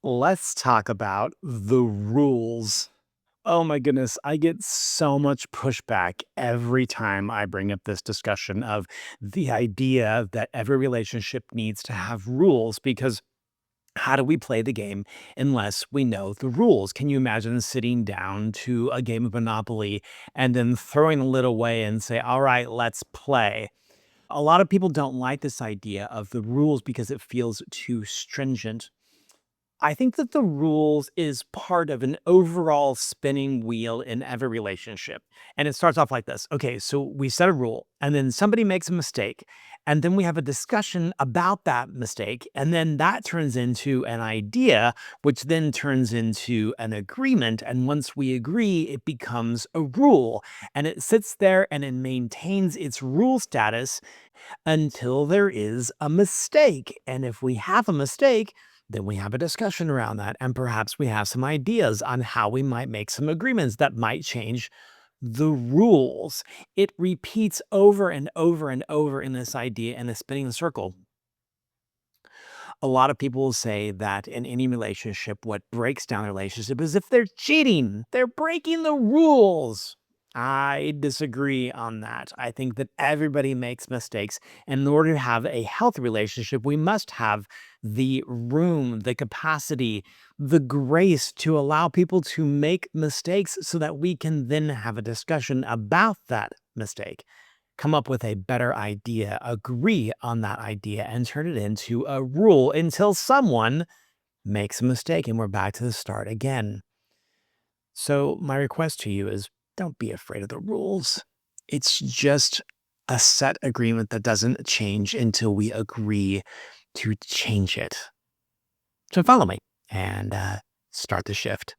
Let's talk about the rules. Oh my goodness, I get so much pushback every time I bring up this discussion of the idea that every relationship needs to have rules because how do we play the game unless we know the rules? Can you imagine sitting down to a game of Monopoly and then throwing the lid away and say, "All right, let's play"? A lot of people don't like this idea of the rules because it feels too stringent. I think that the rules is part of an overall spinning wheel in every relationship. And it starts off like this. Okay, so we set a rule, and then somebody makes a mistake, and then we have a discussion about that mistake, and then that turns into an idea, which then turns into an agreement. And once we agree, it becomes a rule, and it sits there and it maintains its rule status until there is a mistake. And if we have a mistake, then we have a discussion around that. And perhaps we have some ideas on how we might make some agreements that might change the rules. It repeats over and over and over in this idea in a spinning circle. A lot of people will say that in any relationship, what breaks down a relationship is if they're cheating, they're breaking the rules. I disagree on that. I think that everybody makes mistakes. And in order to have a healthy relationship, we must have the room, the capacity, the grace to allow people to make mistakes so that we can then have a discussion about that mistake, come up with a better idea, agree on that idea, and turn it into a rule until someone makes a mistake and we're back to the start again. So, my request to you is don't be afraid of the rules. It's just a set agreement that doesn't change until we agree to change it. So, follow me and start the shift.